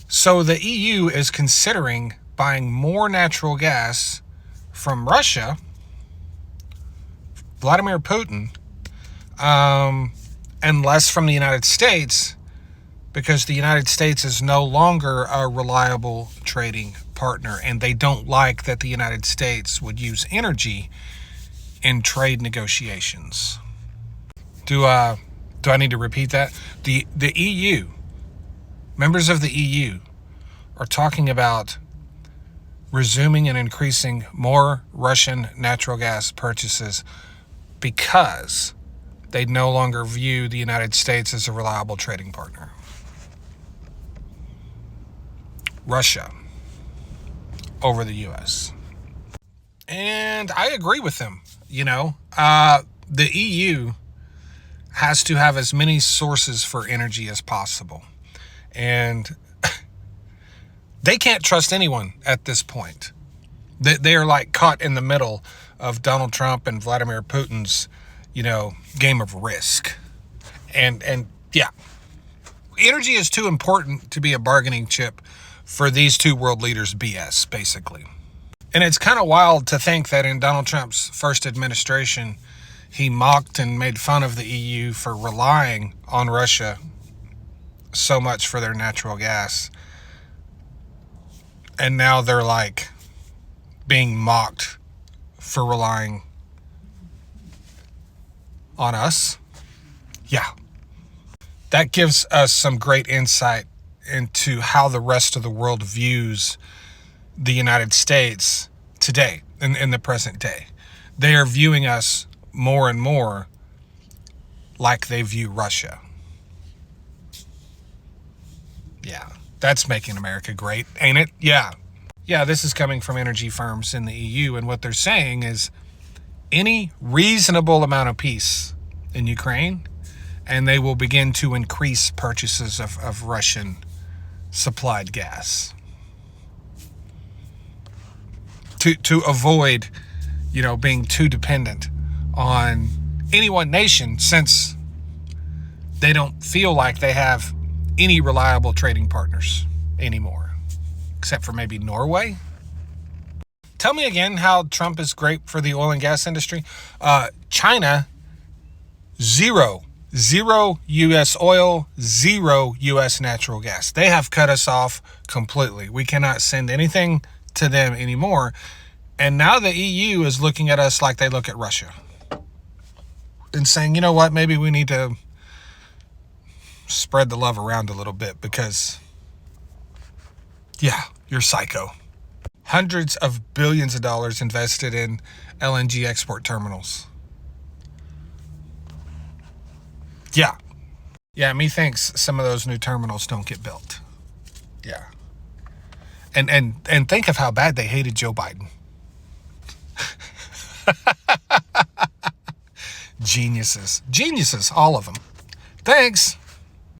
So the EU is considering buying more natural gas from Russia, Vladimir Putin, and less from the United States, because the United States is no longer a reliable trading partner, and they don't like that the United States would use energy in trade negotiations. Do I need to repeat that? The EU, members of the EU, are talking about resuming and increasing more Russian natural gas purchases because they no longer view the United States as a reliable trading partner. Russia over the U.S. And I agree with them. The EU has to have as many sources for energy as possible. And they can't trust anyone at this point. They are like caught in the middle of Donald Trump and Vladimir Putin's, game of Risk. And yeah, energy is too important to be a bargaining chip for these two world leaders' BS, basically. And it's kind of wild to think that in Donald Trump's first administration, he mocked and made fun of the EU for relying on Russia so much for their natural gas. And now they're like being mocked for relying on us. Yeah. That gives us some great insight into how the rest of the world views the United States today, in the present day. They are viewing us more and more like they view Russia. Yeah, that's making America great, ain't it? Yeah. Yeah, this is coming from energy firms in the EU, and what they're saying is any reasonable amount of peace in Ukraine, and they will begin to increase purchases of Russian supplied gas to avoid, being too dependent on any one nation, since they don't feel like they have any reliable trading partners anymore, except for maybe Norway. Tell me again how Trump is great for the oil and gas industry. China, zero U.S. oil, zero U.S. natural gas. They have cut us off completely. We cannot send anything to them anymore. And now the EU is looking at us like they look at Russia and saying, you know what, maybe we need to spread the love around a little bit because, yeah, you're psycho. Hundreds of billions of dollars invested in LNG export terminals. Yeah. Yeah, methinks some of those new terminals don't get built. Yeah. And think of how bad they hated Joe Biden. Geniuses, all of them. Thanks.